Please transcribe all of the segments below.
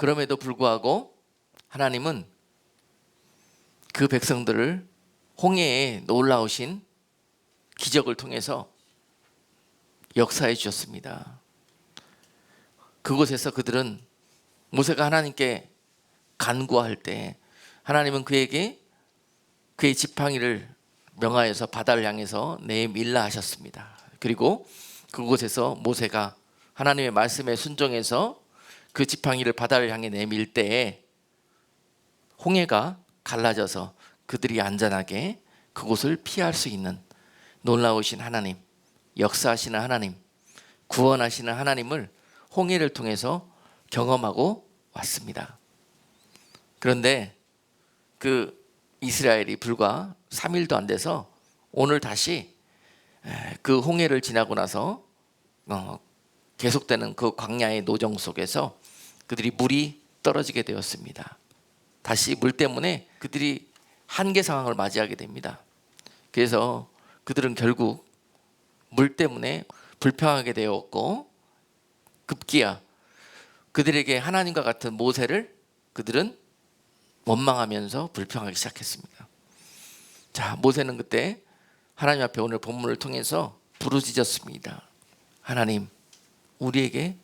그럼에도 불구하고 하나님은 그 백성들을 홍해에 놀라우신 기적을 통해서 역사해 주셨습니다. 그곳에서 그들은 모세가 하나님께 간구할 때 하나님은 그에게 그의 지팡이를 명하여서 바다를 향해서 내밀라 하셨습니다. 그리고 그곳에서 모세가 하나님의 말씀에 순종해서 그 지팡이를 바다를 향해 내밀 때에 홍해가 갈라져서 그들이 안전하게 그곳을 피할 수 있는 놀라우신 하나님, 역사하시는 하나님, 구원하시는 하나님을 홍해를 통해서 경험하고 왔습니다. 그런데 그 이스라엘이 불과 3일도 안 돼서 오늘 다시 그 홍해를 지나고 나서 계속되는 그 광야의 노정 속에서 그들이 물이 떨어지게 되었습니다. 다시 물 때문에 그들이 한계 상황을 맞이하게 됩니다. 그래서 그들은 결국 물 때문에 불평하게 되었고 급기야 그들에게 하나님과 같은 모세를 그들은 원망하면서 불평하기 시작했습니다. 자, 모세는 그때 하나님 앞에 오늘 본문을 통해서 부르짖었습니다. 하나님, 우리에게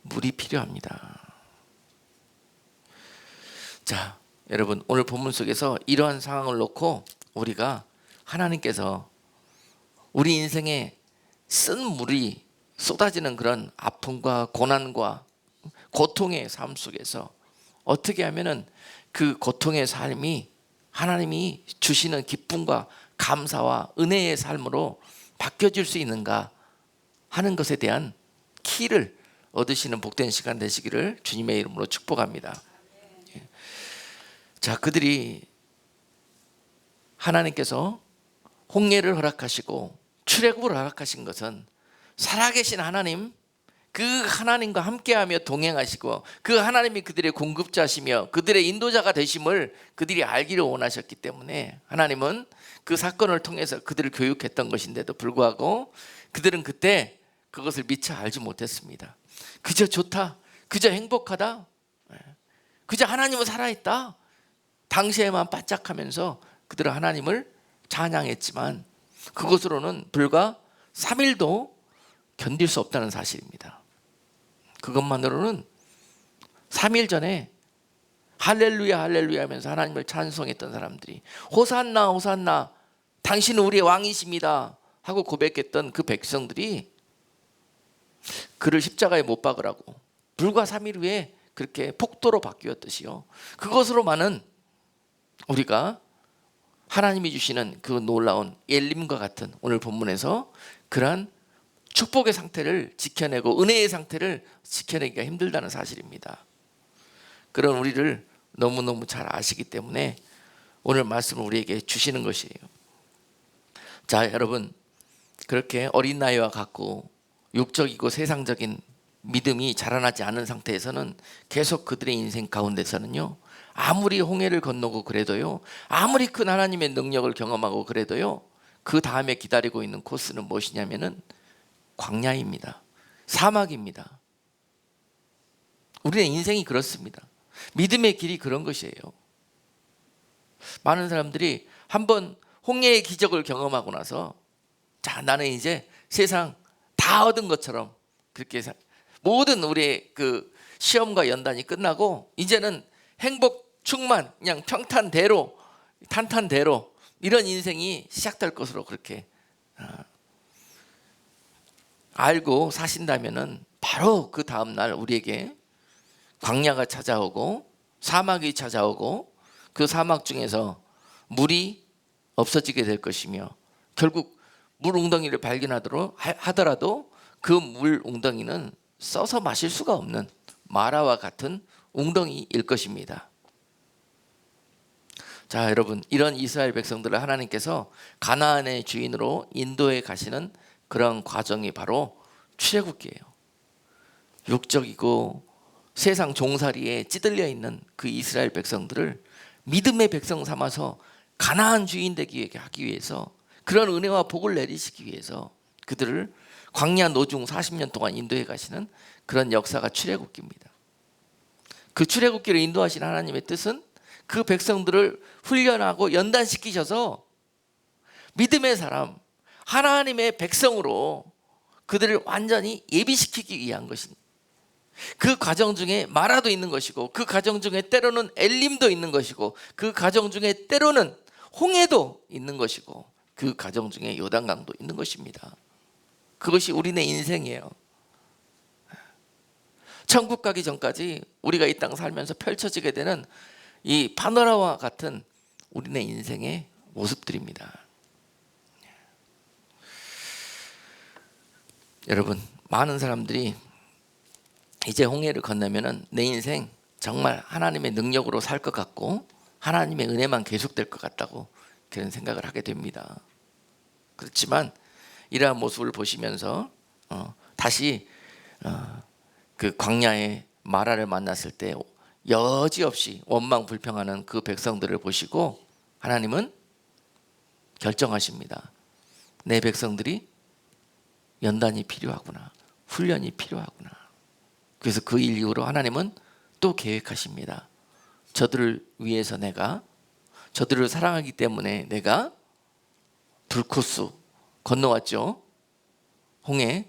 물이 필요합니다. 자, 여러분, 오늘 본문 속에서 이러한 상황을 놓고 우리가 하나님께서 우리 인생에 쓴 물이 쏟아지는 그런 아픔과 고난과 고통의 삶 속에서 어떻게 하면은 그 고통의 삶이 하나님이 주시는 기쁨과 감사와 은혜의 삶으로 바뀌어질 수 있는가 하는 것에 대한 키를 얻으시는 복된 시간 되시기를 주님의 이름으로 축복합니다. 자, 그들이 하나님께서 홍해를 허락하시고 출애굽을 허락하신 것은 살아계신 하나님, 그 하나님과 함께하며 동행하시고 그 하나님이 그들의 공급자시며 그들의 인도자가 되심을 그들이 알기를 원하셨기 때문에 하나님은 그 사건을 통해서 그들을 교육했던 것인데도 불구하고 그들은 그때 그것을 미처 알지 못했습니다. 그저 좋다, 그저 행복하다, 그저 하나님은 살아있다, 당시에만 반짝하면서 그들은 하나님을 찬양했지만 그것으로는 불과 3일도 견딜 수 없다는 사실입니다. 그것만으로는 3일 전에 할렐루야 할렐루야 하면서 하나님을 찬송했던 사람들이 호산나 호산나 당신은 우리의 왕이십니다 하고 고백했던 그 백성들이 그를 십자가에 못 박으라고 불과 3일 후에 그렇게 폭도로 바뀌었듯이요, 그것으로만은 우리가 하나님이 주시는 그 놀라운 엘림과 같은 오늘 본문에서 그러한 축복의 상태를 지켜내고 은혜의 상태를 지켜내기가 힘들다는 사실입니다. 그런 우리를 너무너무 잘 아시기 때문에 오늘 말씀을 우리에게 주시는 것이에요. 자, 여러분, 그렇게 어린 나이와 같고 육적이고 세상적인 믿음이 자라나지 않은 상태에서는 계속 그들의 인생 가운데서는요, 아무리 홍해를 건너고 그래도요, 아무리 큰 하나님의 능력을 경험하고 그래도요, 그 다음에 기다리고 있는 코스는 무엇이냐면은 광야입니다. 사막입니다. 우리의 인생이 그렇습니다. 믿음의 길이 그런 것이에요. 많은 사람들이 한번 홍해의 기적을 경험하고 나서 자, 나는 이제 세상 다 얻은 것처럼 그렇게 모든 우리의 그 시험과 연단이 끝나고 이제는 행복 충만, 그냥 평탄대로 탄탄대로 이런 인생이 시작될 것으로 그렇게 알고 사신다면은 바로 그 다음 날 우리에게 광야가 찾아오고 사막이 찾아오고 그 사막 중에서 물이 없어지게 될 것이며 결국 물 웅덩이를 발견하더라도 그 물 웅덩이는 써서 마실 수가 없는 마라와 같은 웅덩이일 것입니다. 자, 여러분, 이런 이스라엘 백성들을 하나님께서 가나안의 주인으로 인도해 가시는 그런 과정이 바로 출애굽기예요. 육적이고 세상 종살이에 찌들려 있는 그 이스라엘 백성들을 믿음의 백성 삼아서 가나안 주인 되게 하기 위해서, 그런 은혜와 복을 내리시기 위해서 그들을 광야 노중 40년 동안 인도해 가시는 그런 역사가 출애굽기입니다. 그 출애굽기를 인도하신 하나님의 뜻은 그 백성들을 훈련하고 연단시키셔서 믿음의 사람, 하나님의 백성으로 그들을 완전히 예비시키기 위한 것입니다. 그 과정 중에 마라도 있는 것이고, 그 과정 중에 때로는 엘림도 있는 것이고, 그 과정 중에 때로는 홍해도 있는 것이고, 그 과정 중에 요단강도 있는 것입니다. 그것이 우리네 인생이에요. 천국 가기 전까지 우리가 이 땅 살면서 펼쳐지게 되는 이 파노라와 같은 우리네 인생의 모습들입니다. 여러분, 많은 사람들이 이제 홍해를 건너면은 내 인생 정말 하나님의 능력으로 살 것 같고 하나님의 은혜만 계속될 것 같다고 그런 생각을 하게 됩니다. 그렇지만 이러한 모습을 보시면서 다시 그 광야의 마라를 만났을 때 여지없이 원망 불평하는 그 백성들을 보시고 하나님은 결정하십니다. 내 백성들이 연단이 필요하구나, 훈련이 필요하구나. 그래서 그 일 이후로 하나님은 또 계획하십니다. 저들을 위해서 내가, 저들을 사랑하기 때문에 내가 불코스 건너왔죠. 홍해,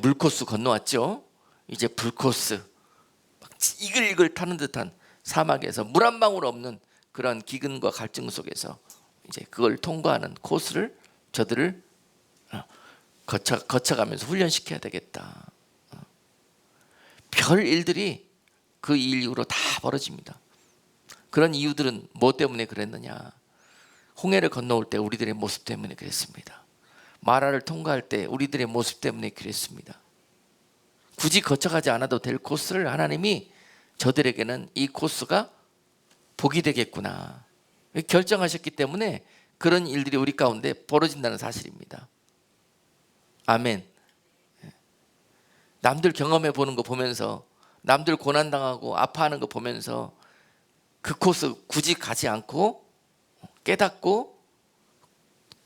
물코스 건너왔죠. 이제 불코스, 이글이글 타는 듯한 사막에서 물 한 방울 없는 그런 기근과 갈증 속에서 이제 그걸 통과하는 코스를 저들을 거쳐가면서 훈련시켜야 되겠다. 별 일들이 그 일 이후로 다 벌어집니다. 그런 이유들은 뭐 때문에 그랬느냐? 홍해를 건너올 때 우리들의 모습 때문에 그랬습니다. 마라를 통과할 때 우리들의 모습 때문에 그랬습니다. 굳이 거쳐가지 않아도 될 코스를 하나님이 저들에게는 이 코스가 복이 되겠구나 결정하셨기 때문에 그런 일들이 우리 가운데 벌어진다는 사실입니다. 아멘. 남들 경험해 보는 거 보면서, 남들 고난당하고 아파하는 거 보면서 그 코스 굳이 가지 않고 깨닫고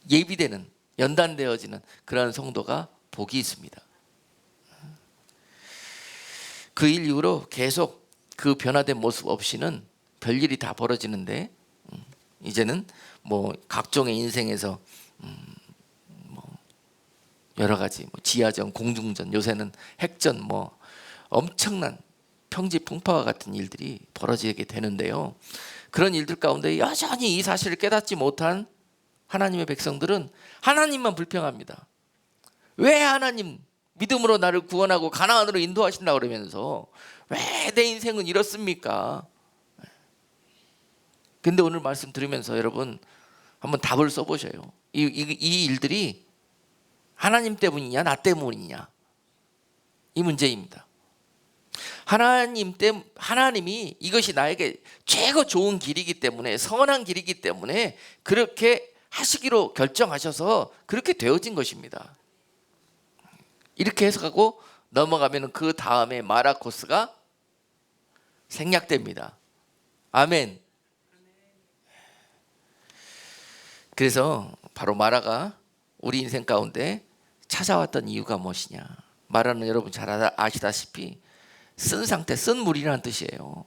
예비되는, 연단되어지는 그런 성도가 복이 있습니다. 그 일 이후로 계속 그 변화된 모습 없이는 별일이 다 벌어지는데, 이제는 뭐 각종의 인생에서 여러 가지 지하전, 공중전, 요새는 핵전, 엄청난 평지풍파와 같은 일들이 벌어지게 되는데요. 그런 일들 가운데 여전히 이 사실을 깨닫지 못한 하나님의 백성들은 하나님만 불평합니다. 왜 하나님 믿음으로 나를 구원하고 가나안으로 인도하신다고 그러면서 왜 내 인생은 이렇습니까? 근데 오늘 말씀 들으면서 여러분 한번 답을 써보셔요. 이 일들이 하나님 때문이냐 나 때문이냐, 이 문제입니다. 하나님이 이것이 나에게 최고 좋은 길이기 때문에, 선한 길이기 때문에 그렇게 하시기로 결정하셔서 그렇게 되어진 것입니다. 이렇게 해석하고 넘어가면 그 다음에 마라 코스가 생략됩니다. 아멘. 그래서 바로 마라가 우리 인생 가운데 찾아왔던 이유가 무엇이냐? 마라는 여러분 잘 아시다시피 쓴 상태, 쓴 물이라는 뜻이에요.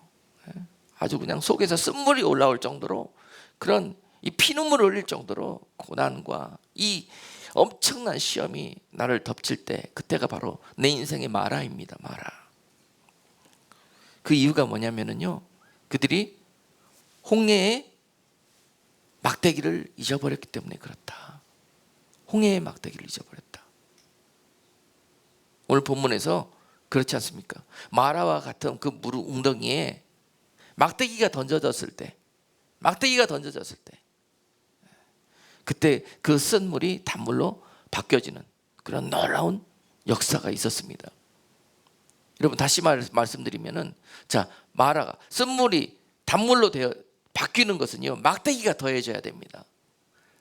아주 그냥 속에서 쓴물이 올라올 정도로, 그런 이 피눈물을 흘릴 정도로 고난과 이 엄청난 시험이 나를 덮칠 때, 그때가 바로 내 인생의 마라입니다. 마라. 그 이유가 뭐냐면요, 그들이 홍해의 막대기를 잊어버렸기 때문에 그렇다. 홍해의 막대기를 잊어버렸다. 오늘 본문에서 그렇지 않습니까? 마라와 같은 그 물 웅덩이에 막대기가 던져졌을 때, 그때 그 쓴 물이 단물로 바뀌어지는 그런 놀라운 역사가 있었습니다. 여러분 다시 말씀드리면은, 자, 마라가 쓴 물이 단물로 바뀌는 것은요, 막대기가 더해져야 됩니다.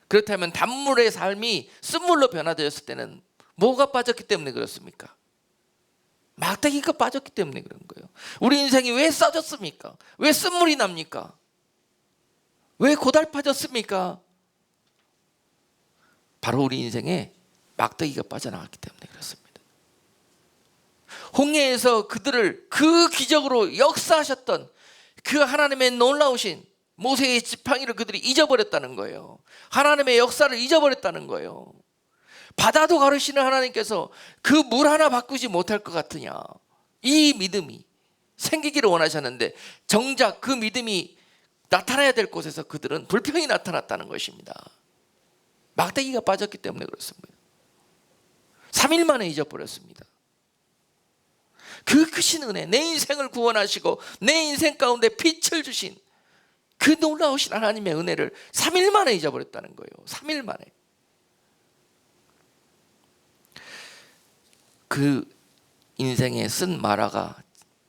그렇다면 단물의 삶이 쓴물로 변화되었을 때는 뭐가 빠졌기 때문에 그렇습니까? 막대기가 빠졌기 때문에 그런 거예요. 우리 인생이 왜 써졌습니까? 왜 쓴물이 납니까? 왜 고달파졌습니까? 바로 우리 인생에 막대기가 빠져나갔기 때문에 그렇습니다. 홍해에서 그들을 그 기적으로 역사하셨던 그 하나님의 놀라우신 모세의 지팡이를 그들이 잊어버렸다는 거예요. 하나님의 역사를 잊어버렸다는 거예요. 바다도 가르시는 하나님께서 그 물 하나 바꾸지 못할 것 같으냐. 이 믿음이 생기기를 원하셨는데 정작 그 믿음이 나타나야 될 곳에서 그들은 불평이 나타났다는 것입니다. 막대기가 빠졌기 때문에 그렇습니다. 3일 만에 잊어버렸습니다. 그 크신 은혜, 내 인생을 구원하시고 내 인생 가운데 빛을 주신 그 놀라우신 하나님의 은혜를 3일 만에 잊어버렸다는 거예요. 3일 만에. 그 인생에 쓴 마라가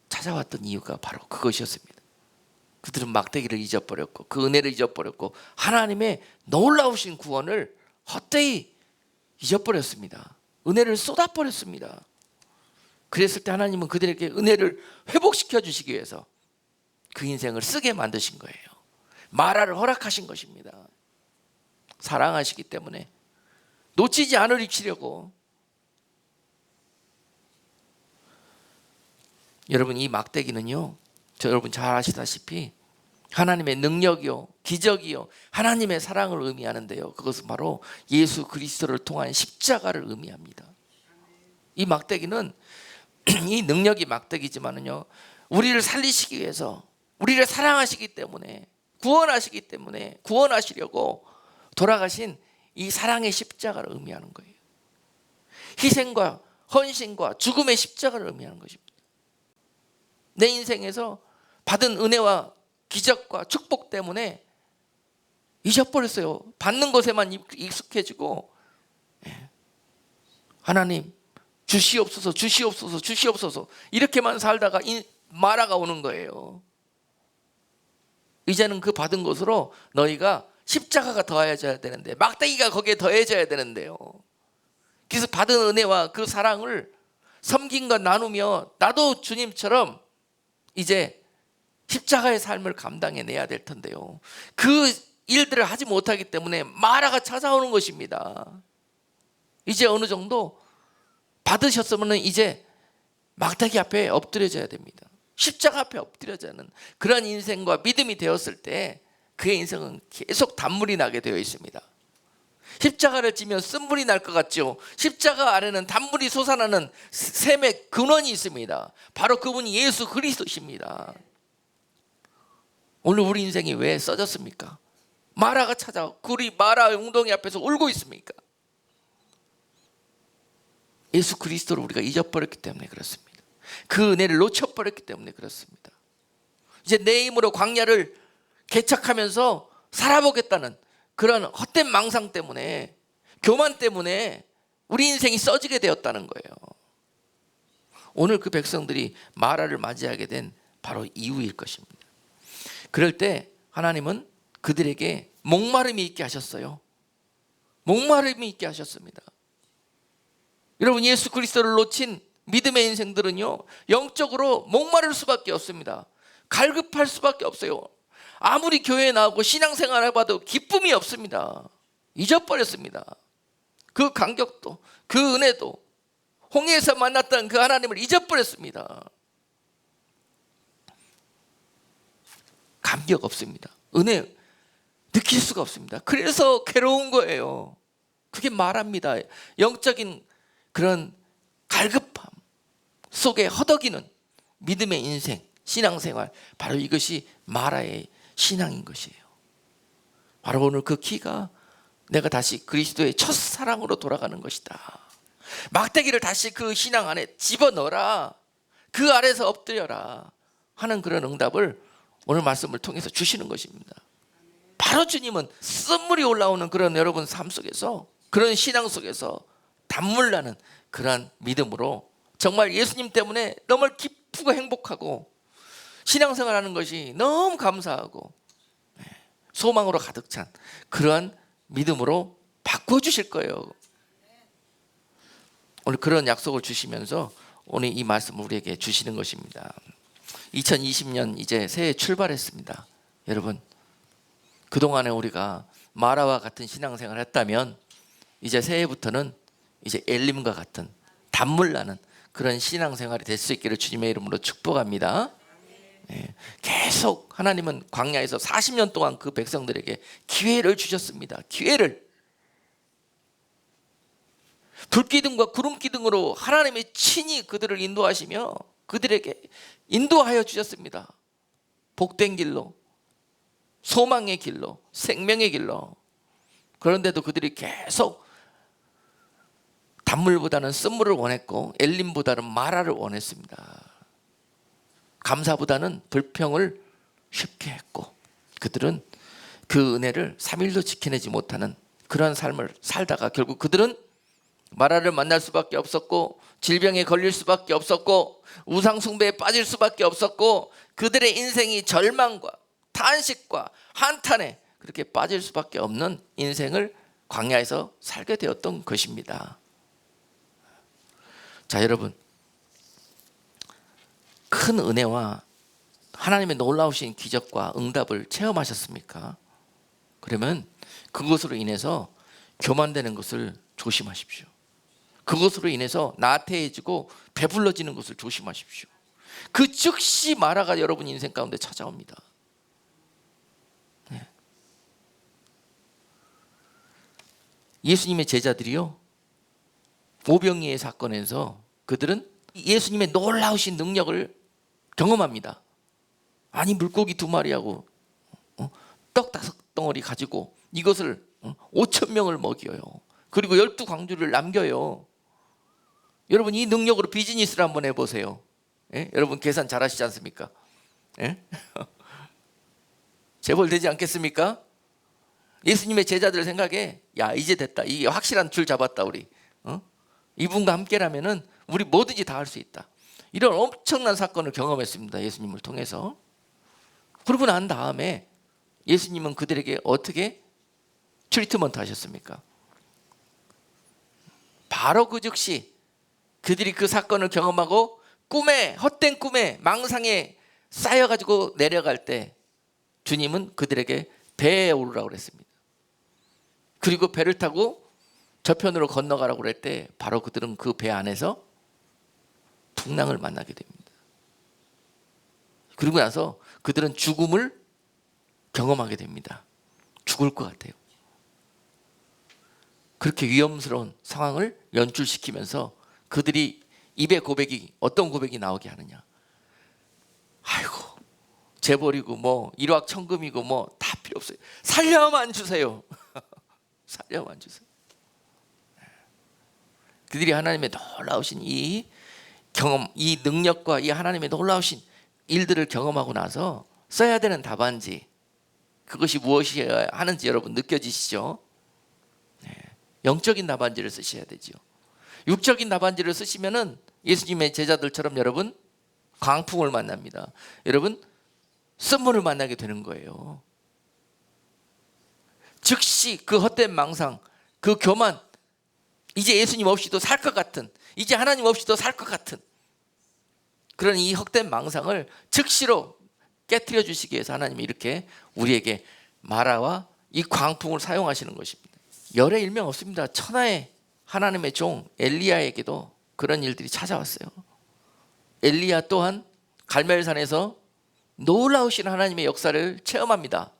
찾아왔던 이유가 바로 그것이었습니다. 그들은 막대기를 잊어버렸고 그 은혜를 잊어버렸고 하나님의 놀라우신 구원을 헛되이 잊어버렸습니다. 은혜를 쏟아버렸습니다. 그랬을 때 하나님은 그들에게 은혜를 회복시켜 주시기 위해서 그 인생을 쓰게 만드신 거예요. 마라를 허락하신 것입니다. 사랑하시기 때문에 놓치지 않으시려고. 여러분, 이 막대기는요, 여러분 잘 아시다시피 하나님의 능력이요, 기적이요, 하나님의 사랑을 의미하는데요, 그것은 바로 예수 그리스도를 통한 십자가를 의미합니다. 이 막대기는 이 능력이 막대기지만은요, 우리를 살리시기 위해서, 우리를 사랑하시기 때문에, 구원하시기 때문에, 구원하시려고 돌아가신 이 사랑의 십자가를 의미하는 거예요. 희생과 헌신과 죽음의 십자가를 의미하는 것입니다. 내 인생에서 받은 은혜와 기적과 축복 때문에 잊어버렸어요. 받는 것에만 익숙해지고, 하나님 주시옵소서, 주시옵소서, 주시옵소서, 이렇게만 살다가 마라가 오는 거예요. 이제는 그 받은 것으로 너희가 십자가가 더해져야 되는데, 막대기가 거기에 더해져야 되는데요. 그래서 받은 은혜와 그 사랑을 섬김과 나누며 나도 주님처럼 이제 십자가의 삶을 감당해내야 될 텐데요, 그 일들을 하지 못하기 때문에 마라가 찾아오는 것입니다. 이제 어느 정도 받으셨으면 이제 막대기 앞에 엎드려져야 됩니다. 십자가 앞에 엎드려지는 그런 인생과 믿음이 되었을 때 그의 인생은 계속 단물이 나게 되어 있습니다. 십자가를 지면 쓴물이 날 것 같죠. 십자가 아래는 단물이 솟아나는 샘의 근원이 있습니다. 바로 그분이 예수 그리스도십니다. 오늘 우리 인생이 왜 써졌습니까? 마라가 찾아와 우리 마라 웅덩이 앞에서 울고 있습니까? 예수 그리스도를 우리가 잊어버렸기 때문에 그렇습니다. 그 은혜를 놓쳐버렸기 때문에 그렇습니다. 이제 내 힘으로 광야를 개척하면서 살아보겠다는 그런 헛된 망상 때문에, 교만 때문에 우리 인생이 써지게 되었다는 거예요. 오늘 그 백성들이 마라를 맞이하게 된 바로 이유일 것입니다. 그럴 때 하나님은 그들에게 목마름이 있게 하셨어요. 목마름이 있게 하셨습니다. 여러분, 예수 그리스도를 놓친 믿음의 인생들은요, 영적으로 목마를 수밖에 없습니다. 갈급할 수밖에 없어요. 아무리 교회에 나오고 신앙생활 해봐도 기쁨이 없습니다. 잊어버렸습니다. 그 감격도, 그 은혜도, 홍해에서 만났던 그 하나님을 잊어버렸습니다. 감격 없습니다. 은혜 느낄 수가 없습니다. 그래서 괴로운 거예요. 그게 말합니다. 영적인 그런 갈급함 속에 허덕이는 믿음의 인생, 신앙생활, 바로 이것이 마라의 신앙인 것이에요. 바로 오늘 그 키가 내가 다시 그리스도의 첫사랑으로 돌아가는 것이다. 막대기를 다시 그 신앙 안에 집어넣어라, 그 아래서 엎드려라 하는 그런 응답을 오늘 말씀을 통해서 주시는 것입니다. 바로 주님은 쓴물이 올라오는 그런 여러분 삶 속에서, 그런 신앙 속에서 단물 나는 그러한 믿음으로 정말 예수님 때문에 너무 기쁘고 행복하고 신앙생활하는 것이 너무 감사하고 소망으로 가득 찬 그러한 믿음으로 바꿔주실 거예요. 오늘 그런 약속을 주시면서 오늘 이 말씀을 우리에게 주시는 것입니다. 2020년 이제 새해 출발했습니다. 여러분, 그동안에 우리가 마라와 같은 신앙생활을 했다면 이제 새해부터는 이제 엘림과 같은 단물 나는 그런 신앙생활이 될 수 있기를 주님의 이름으로 축복합니다. 예, 계속 하나님은 광야에서 40년 동안 그 백성들에게 기회를 주셨습니다. 기회를. 불기둥과 구름기둥으로 하나님의 친히 그들을 인도하시며 그들에게 인도하여 주셨습니다. 복된 길로, 소망의 길로, 생명의 길로. 그런데도 그들이 계속 단물보다는 쓴물을 원했고 엘림보다는 마라를 원했습니다. 감사보다는 불평을 쉽게 했고 그들은 그 은혜를 3일도 지켜내지 못하는 그런 삶을 살다가 결국 그들은 마라를 만날 수밖에 없었고 질병에 걸릴 수밖에 없었고 우상 숭배에 빠질 수밖에 없었고 그들의 인생이 절망과 탄식과 한탄에 그렇게 빠질 수밖에 없는 인생을 광야에서 살게 되었던 것입니다. 자, 여러분, 큰 은혜와 하나님의 놀라우신 기적과 응답을 체험하셨습니까? 그러면 그것으로 인해서 교만되는 것을 조심하십시오. 그것으로 인해서 나태해지고 배불러지는 것을 조심하십시오. 그 즉시 마라가 여러분 인생 가운데 찾아옵니다. 네. 예수님의 제자들이요, 오병이의 사건에서 그들은 예수님의 놀라우신 능력을 경험합니다. 아니, 물고기 2마리하고 떡 5덩어리 가지고 이것을 5,000명을 먹여요. 그리고 12광주를 남겨요. 여러분, 이 능력으로 비즈니스를 한번 해보세요. 예? 여러분 계산 잘하시지 않습니까? 예? 재벌 되지 않겠습니까? 예수님의 제자들 생각에 야, 이제 됐다, 이게 확실한 줄 잡았다, 우리 이분과 함께라면은 우리 뭐든지 다 할 수 있다. 이런 엄청난 사건을 경험했습니다. 예수님을 통해서. 그러고 난 다음에 예수님은 그들에게 어떻게 트리트먼트 하셨습니까? 바로 그 즉시 그들이 그 사건을 경험하고 꿈에, 헛된 꿈에, 망상에 쌓여가지고 내려갈 때 주님은 그들에게 배에 오르라고 그랬습니다. 그리고 배를 타고 저편으로 건너가라고 그럴 때 바로 그들은 그 배 안에서 풍랑을 만나게 됩니다. 그리고 나서 그들은 죽음을 경험하게 됩니다. 죽을 것 같아요. 그렇게 위험스러운 상황을 연출시키면서 그들이 입의 고백이, 어떤 고백이 나오게 하느냐. 아이고, 재벌이고 뭐 일확천금이고 뭐 다 필요 없어요. 살려만 주세요. 살려만 주세요. 그들이 하나님의 놀라우신 이 경험, 이 능력과 이 하나님의 놀라우신 일들을 경험하고 나서 써야 되는 답안지, 그것이 무엇이어야 하는지 여러분 느껴지시죠? 네. 영적인 답안지를 쓰셔야 되죠. 육적인 답안지를 쓰시면은 예수님의 제자들처럼 여러분 광풍을 만납니다. 여러분 쓴물을 만나게 되는 거예요. 즉시 그 헛된 망상, 그 교만, 이제 예수님 없이도 살 것 같은, 이제 하나님 없이도 살 것 같은 그런 이 헛된 망상을 즉시로 깨트려 주시기 위해서 하나님이 이렇게 우리에게 마라와 이 광풍을 사용하시는 것입니다. 열의 일명 없습니다. 천하의 하나님의 종 엘리야에게도 그런 일들이 찾아왔어요. 엘리야 또한 갈멜산에서 놀라우신 하나님의 역사를 체험합니다.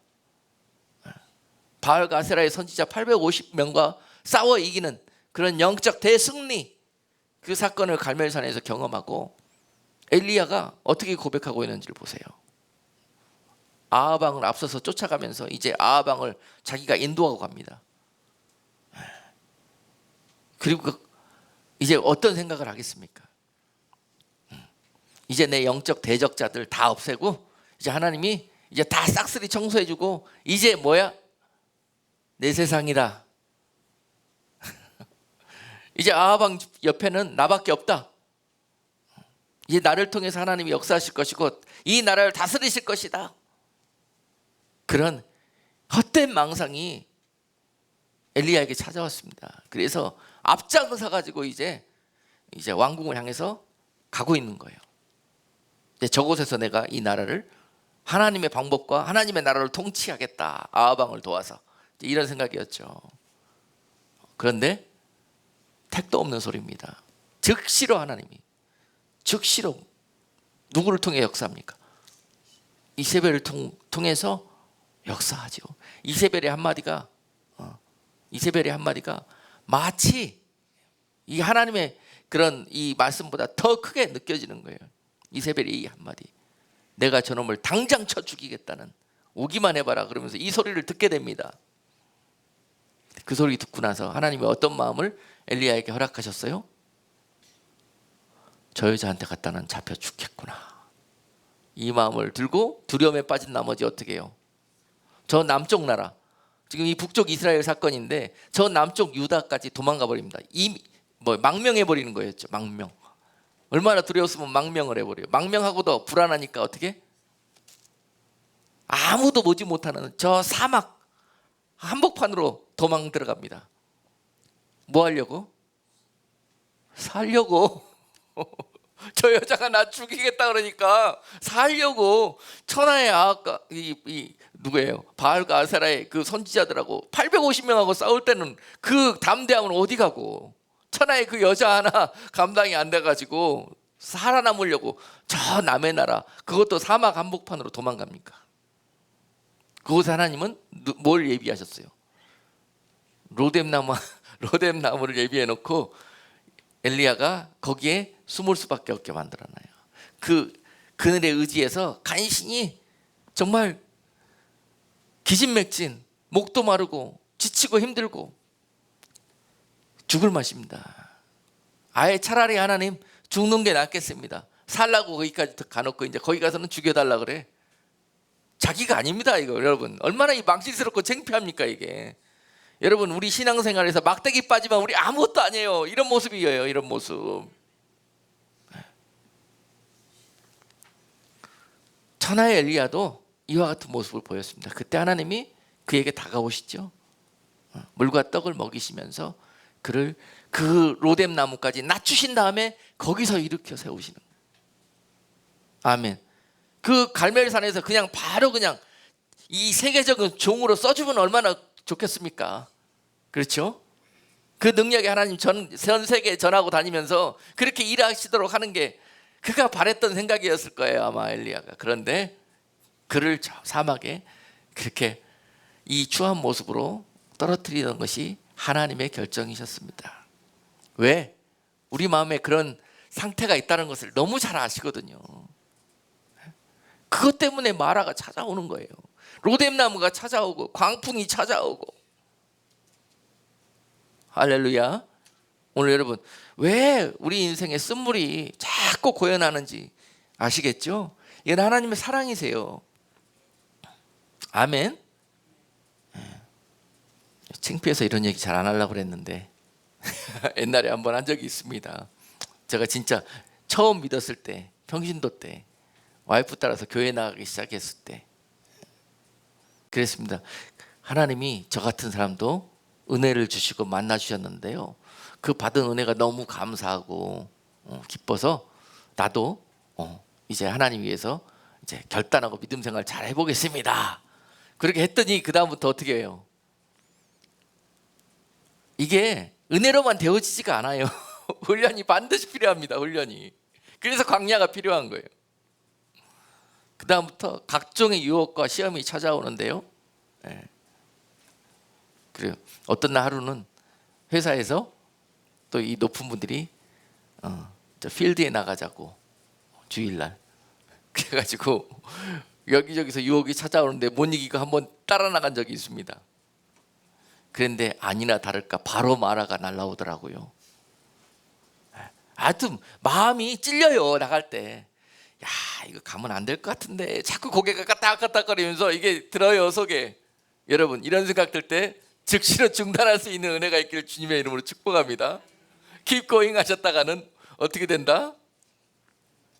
바알과 아세라의 선지자 850명과 싸워 이기는 그런 영적 대승리, 그 사건을 갈멜산에서 경험하고 엘리야가 어떻게 고백하고 있는지를 보세요. 아하방을 앞서서 쫓아가면서 이제 아하방을 자기가 인도하고 갑니다. 그리고 이제 어떤 생각을 하겠습니까? 이제 내 영적 대적자들 다 없애고 이제 하나님이 이제 다 싹쓸이 청소해주고 이제 뭐야? 내 세상이다. 이제 아하방 옆에는 나밖에 없다. 이제 나를 통해서 하나님이 역사하실 것이고 이 나라를 다스리실 것이다. 그런 헛된 망상이 엘리야에게 찾아왔습니다. 그래서 앞장서 가지고 이제 왕궁을 향해서 가고 있는 거예요. 이제 저곳에서 내가 이 나라를 하나님의 방법과 하나님의 나라를 통치하겠다. 아하방을 도와서 이런 생각이었죠. 그런데 택도 없는 소리입니다. 즉시로 하나님이 즉시로 누구를 통해 역사합니까? 이세벨을 통해서 역사하죠. 이세벨의 한마디가 마치 이 하나님의 그런 이 말씀보다 더 크게 느껴지는 거예요. 이세벨의 이 한마디, 내가 저놈을 당장 쳐 죽이겠다는, 오기만 해봐라 그러면서 이 소리를 듣게 됩니다. 그 소리 듣고 나서 하나님이 어떤 마음을 엘리야에게 허락하셨어요? 저 여자한테 갖다는 잡혀 죽겠구나, 이 마음을 들고 두려움에 빠진 나머지 어떻게 해요? 저 남쪽 나라, 지금 이 북쪽 이스라엘 사건인데 저 남쪽 유다까지 도망가 버립니다. 망명해 버리는 거였죠. 망명. 얼마나 두려웠으면 망명을 해버려요. 망명하고도 불안하니까 어떻게? 아무도 보지 못하는 저 사막 한복판으로 도망 들어갑니다. 뭐 하려고? 살려고. 저 여자가 나 죽이겠다 그러니까 살려고. 천하의 누구예요? 바알과 아세라의 그 선지자들하고 850명하고 싸울 때는 그 담대함은 어디 가고, 천하의 그 여자 하나 감당이 안 돼가지고 살아남으려고 저 남의 나라, 그것도 사막 한복판으로 도망갑니까? 그곳에 하나님은 뭘 예비하셨어요? 로뎀나무를 예비해 놓고 엘리야가 거기에 숨을 수밖에 없게 만들어놔요. 그늘에 의지해서 간신히, 정말 기진맥진, 목도 마르고 지치고 힘들고 죽을 맛입니다. 아예 차라리 하나님 죽는 게 낫겠습니다. 살라고 거기까지 가놓고 이제 거기 가서는 죽여달라 그래. 자기가 아닙니다 이거. 여러분 얼마나 이 망신스럽고 창피합니까 이게. 여러분 우리 신앙생활에서 막대기 빠지면 우리 아무것도 아니에요, 이런 모습이에요. 이런 모습. 천하의 엘리야도 이와 같은 모습을 보였습니다. 그때 하나님이 그에게 다가오시죠. 물과 떡을 먹이시면서 그를 그 로뎀 나무까지 낮추신 다음에 거기서 일으켜 세우시는 거예요. 아멘. 그 갈멜산에서 그냥 바로 그냥 이 세계적인 종으로 써주면 얼마나 좋겠습니까? 그렇죠? 그 능력이 하나님 전 세계에 전하고 다니면서 그렇게 일하시도록 하는 게 그가 바랬던 생각이었을 거예요 아마 엘리야가. 그런데 그를 사막에 그렇게 이 추한 모습으로 떨어뜨리는 것이 하나님의 결정이셨습니다. 왜? 우리 마음에 그런 상태가 있다는 것을 너무 잘 아시거든요. 그것 때문에 마라가 찾아오는 거예요. 로뎀나무가 찾아오고 광풍이 찾아오고. 할렐루야. 오늘 여러분 왜 우리 인생에 쓴물이 자꾸 고여나는지 아시겠죠? 이건 하나님의 사랑이세요. 아멘. 창피해서 이런 얘기 잘 안 하려고 그랬는데 옛날에 한번 한 적이 있습니다. 제가 진짜 처음 믿었을 때, 평신도 때, 와이프 따라서 교회 나가기 시작했을 때 그랬습니다. 하나님이 저 같은 사람도 은혜를 주시고 만나 주셨는데요, 그 받은 은혜가 너무 감사하고 기뻐서 나도 이제 하나님 위해서 이제 결단하고 믿음 생활 잘 해보겠습니다. 그렇게 했더니 그 다음부터 어떻게 해요? 이게 은혜로만 되어지지가 않아요. 훈련이 반드시 필요합니다. 훈련이. 그래서 광야가 필요한 거예요. 그 다음부터 각종의 유혹과 시험이 찾아오는데요. 그래요. 어떤 날 하루는 회사에서 또 이 높은 분들이 저 필드에 나가자고, 주일날. 그래가지고 여기저기서 유혹이 찾아오는데 못 이기고 한번 따라 나간 적이 있습니다. 그런데 아니나 다를까 바로 마라가 날라오더라고요. 하여튼 마음이 찔려요. 나갈 때 야 이거 가면 안 될 것 같은데 자꾸 고개가 까딱까딱거리면서 이게 들어요 속에. 여러분 이런 생각 들 때 즉시로 중단할 수 있는 은혜가 있기를 주님의 이름으로 축복합니다. Keep going 하셨다가는 어떻게 된다?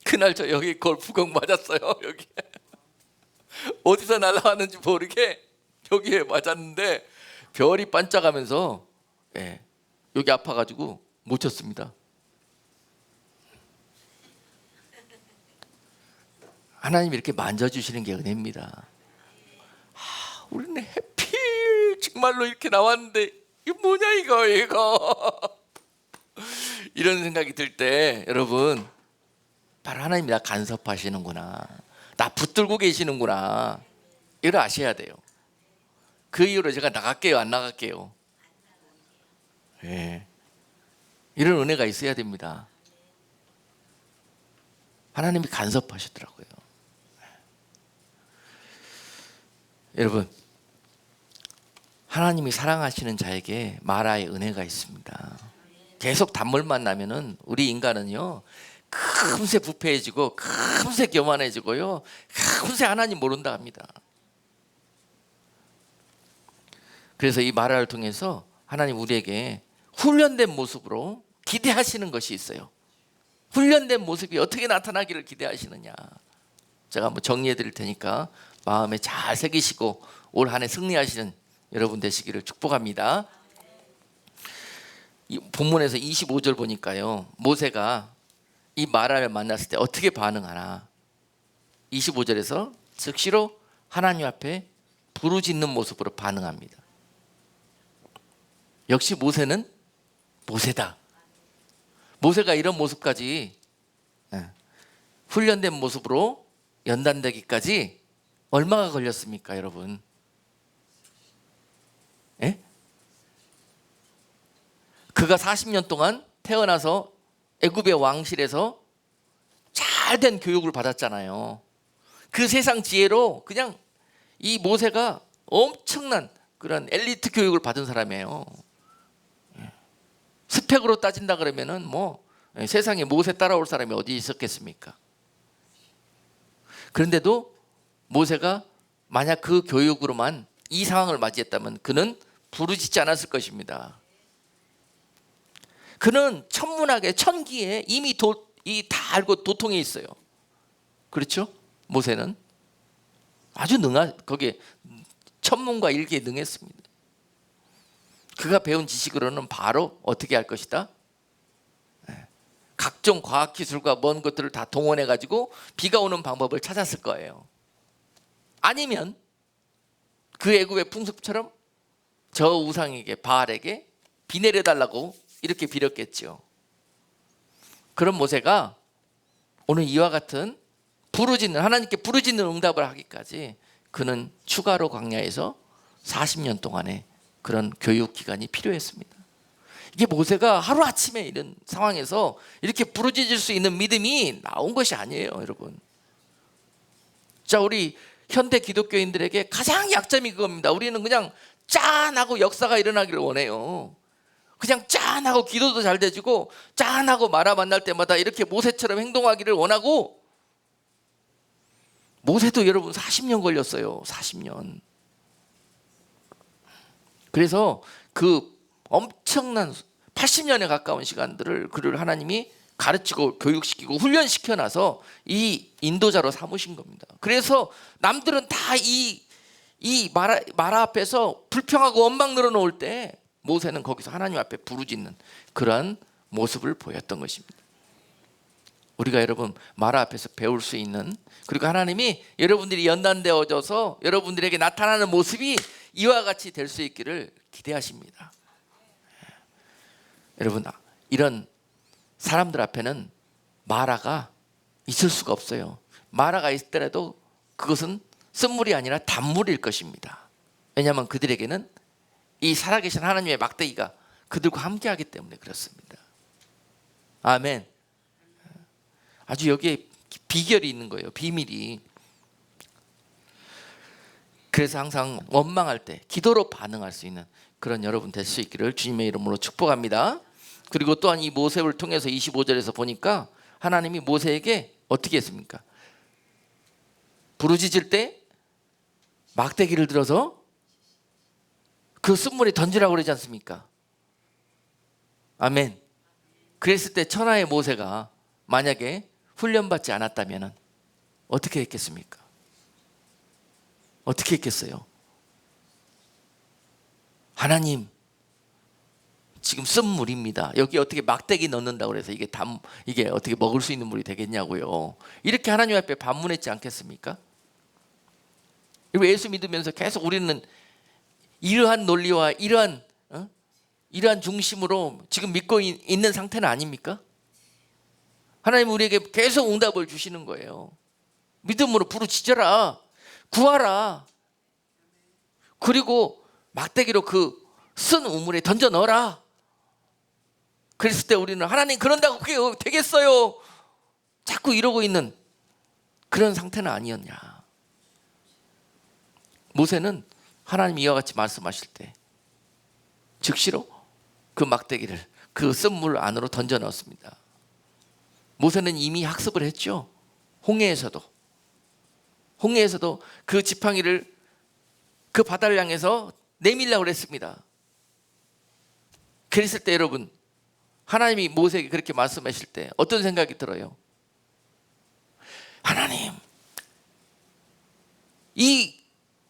그날 저 여기 골프공 맞았어요. 여기 어디서 날아왔는지 모르게 여기에 맞았는데 별이 반짝하면서 여기 아파가지고 못 쳤습니다. 하나님이 이렇게 만져주시는 게 은혜입니다. 우리는 해필 정말로 이렇게 나왔는데 이게 뭐냐 이거 이런 생각이 들 때 여러분 바로 하나님이 나 간섭하시는구나, 나 붙들고 계시는구나, 이걸 아셔야 돼요. 그 이후로 제가 나갈게요, 안 나갈게요? 예. 이런 은혜가 있어야 됩니다. 하나님이 간섭하시더라고요. 여러분, 하나님이 사랑하시는 자에게 마라의 은혜가 있습니다. 계속 단물만 나면은 우리 인간은요, 금세 부패해지고 금세 교만해지고요, 금세 하나님 모른다 합니다. 그래서 이 마라를 통해서 하나님 우리에게 훈련된 모습으로 기대하시는 것이 있어요. 훈련된 모습이 어떻게 나타나기를 기대하시느냐, 제가 한번 정리해 드릴 테니까 마음에 잘 새기시고 올 한 해 승리하시는 여러분 되시기를 축복합니다. 이 본문에서 25절 보니까요, 모세가 이 마라를 만났을 때 어떻게 반응하나, 25절에서 즉시로 하나님 앞에 부르짖는 모습으로 반응합니다. 역시 모세는 모세다. 모세가 이런 모습까지, 훈련된 모습으로 연단되기까지 얼마가 걸렸습니까, 여러분? 예? 그가 40년 동안 태어나서 애굽의 왕실에서 잘된 교육을 받았잖아요. 그 세상 지혜로 그냥 이 모세가 엄청난 그런 엘리트 교육을 받은 사람이에요. 스펙으로 따진다 그러면은 뭐 세상에 모세 따라올 사람이 어디 있었겠습니까? 그런데도 모세가 만약 그 교육으로만 이 상황을 맞이했다면 그는 부르짖지 않았을 것입니다. 그는 천문학에, 천기에 이미 다 알고 도통해 있어요. 그렇죠? 모세는 아주 거기에 천문과 일기에 능했습니다. 그가 배운 지식으로는 바로 어떻게 할 것이다? 각종 과학기술과 먼 것들을 다 동원해 가지고 비가 오는 방법을 찾았을 거예요. 아니면 그 애굽의 풍습처럼 저 우상에게, 바알에게 비 내려달라고 이렇게 빌었겠죠. 그런 모세가 오늘 이와 같은 하나님께 부르짖는 응답을 하기까지 그는 추가로 광야에서 40년 동안의 그런 교육 기간이 필요했습니다. 이게 모세가 하루아침에 이런 상황에서 이렇게 부르짖을 수 있는 믿음이 나온 것이 아니에요, 여러분. 자, 우리 현대 기독교인들에게 가장 약점이 그겁니다. 우리는 그냥 짠하고 역사가 일어나기를 원해요. 그냥 짠하고 기도도 잘 되지고 짠하고 마라 만날 때마다 이렇게 모세처럼 행동하기를 원하고, 모세도 여러분 40년 걸렸어요. 40년. 그래서 그 엄청난 80년에 가까운 시간들을 그를 하나님이 가르치고 교육시키고 훈련시켜 놔서 이 인도자로 삼으신 겁니다. 그래서 남들은 다 이 마라 앞에서 불평하고 원망 늘어놓을 때 모세는 거기서 하나님 앞에 부르짖는 그런 모습을 보였던 것입니다. 우리가 여러분 마라 앞에서 배울 수 있는, 그리고 하나님이 여러분들이 연단되어져서 여러분들에게 나타나는 모습이 이와 같이 될 수 있기를 기대하십니다. 여러분, 이런 사람들 앞에는 마라가 있을 수가 없어요. 마라가 있더라도 그것은 쓴물이 아니라 단물일 것입니다. 왜냐하면 그들에게는 이 살아계신 하나님의 막대기가 그들과 함께하기 때문에 그렇습니다. 아멘. 아주 여기에 비결이 있는 거예요, 비밀이. 그래서 항상 원망할 때 기도로 반응할 수 있는 그런 여러분 될 수 있기를 주님의 이름으로 축복합니다. 그리고 또한 이 모세를 통해서 25절에서 보니까 하나님이 모세에게 어떻게 했습니까? 부르짖을 때 막대기를 들어서 그 쓴물에 던지라고 그러지 않습니까? 아멘. 그랬을 때 천하의 모세가 만약에 훈련받지 않았다면 어떻게 했겠습니까? 어떻게 했겠어요? 하나님, 지금 쓴 물입니다. 여기 어떻게 막대기 넣는다고 그래서 이게 어떻게 먹을 수 있는 물이 되겠냐고요. 이렇게 하나님 앞에 반문했지 않겠습니까? 그리고 예수 믿으면서 계속 우리는 이러한 논리와 이러한 중심으로 지금 믿고 있는 상태는 아닙니까? 하나님 우리에게 계속 응답을 주시는 거예요. 믿음으로 부르짖어라, 구하라. 그리고 막대기로 그 쓴 우물에 던져 넣어라. 그랬을 때 우리는 하나님 그런다고 그게 되겠어요? 자꾸 이러고 있는 그런 상태는 아니었냐. 모세는 하나님이 이와 같이 말씀하실 때 즉시로 그 막대기를 그 쓴 물 안으로 던져 넣었습니다. 모세는 이미 학습을 했죠. 홍해에서도 그 지팡이를 그 바다를 향해서 내밀려고 그랬습니다. 그랬을 때 여러분, 하나님이 모세에게 그렇게 말씀하실 때 어떤 생각이 들어요? 하나님,